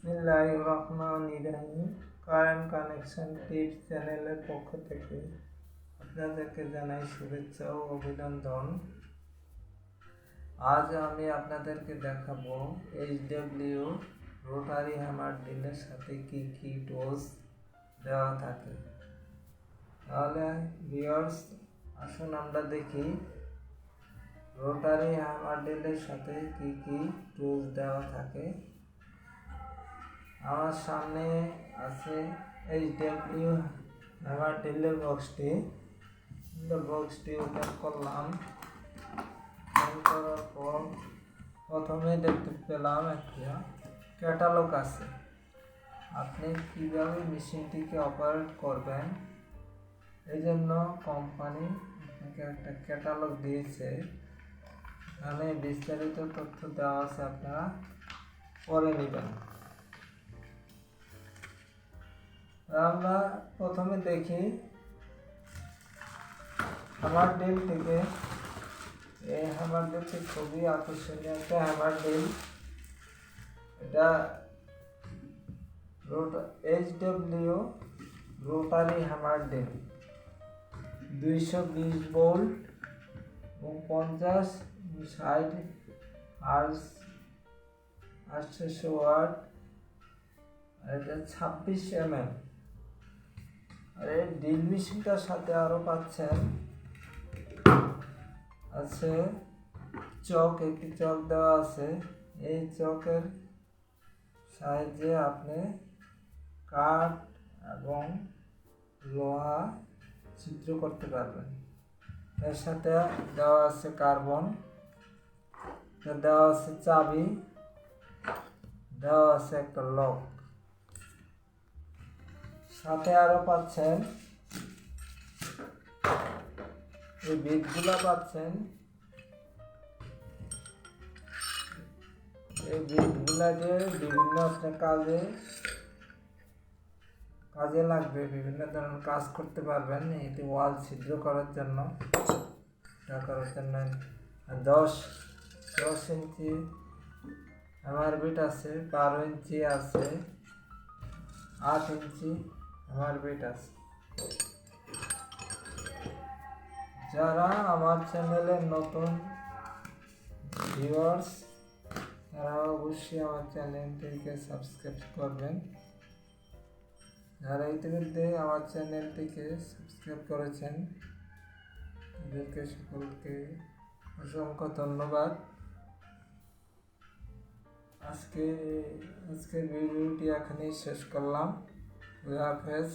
বিসমিল্লাহির রহমানির রহিম। Current connection tips চ্যানেলের পক্ষ থেকে আপনাদেরকে জানাই শুভেচ্ছা ও অভিনন্দন। আজ আমি আপনাদেরকে দেখাবো এইচডব্লিউ রোটারি হ্যামার ড্রিলের সাথে কি কি টুলস দেওয়া থাকে। তাহলে ভিউয়ার্স, আসুন আমরা দেখি রোটারি হ্যামার ড্রিলের সাথে কি কি টুলস দেওয়া থাকে। আমার সামনে আছে এইচডব্লিউ হ্যামার ড্রিলের বক্সটি ওপেন করলাম। ওপেন করার পর প্রথমে দেখতে পেলাম একটা ক্যাটালগ আছে। আপনি কীভাবে মেশিনটিকে অপারেট করবেন এই জন্য কোম্পানি আপনাকে একটা ক্যাটালগ দিয়েছে। এখানে বিস্তারিত তথ্য দেওয়া আছে, আপনারা পরে নেবেন। আমরা প্রথমে দেখি হ্যামার ড্রিল থেকে। এই হ্যামার ড্রিলটি খুবই আকর্ষণীয় একটা হ্যামার ড্রিল। এটা HW rotary hammer drill 220 volt এবং 50-60 হার্জ 800 ওয়াট। আর এটা 26 mm। আর এই ড্রিল মেশিনটার সাথে আরও পাচ্ছেন আছে একটি চক দেওয়া আছে। এই চকের সাহায্যে আপনি কাঠ এবং লোহা ছিদ্র করতে পারবেন। এর সাথে দেওয়া আছে কার্বন, দেওয়া আছে চাবি, দেওয়া আছে একটা লক। সাথে আরো পাচ্ছেন এই বিটগুলা পাচ্ছেন। এই বিটগুলা যে বিভিন্ন আপনার কাজে লাগবে, বিভিন্ন ধরনের কাজ করতে পারবেন। এটি ওয়াল ছিদ্র করার জন্য, আর 10 ইঞ্চি হ্যামার বিট আছে, 12 ইঞ্চি আছে, 8 ইঞ্চি হ্যামার বিট আছে। যারা আমার চ্যানেলের নতুন ভিউয়ার্স, তারা অবশ্যই আমার চ্যানেলটিকে সাবস্ক্রাইব করবেন। যারা ইতিমধ্যে আমার চ্যানেলটিকে সাবস্ক্রাইব করেছেন তাদেরকে সকলকে অসংখ্য ধন্যবাদ। আজকের ভিডিওটি এখানেই শেষ করলাম। আল্লাহ হাফেজ।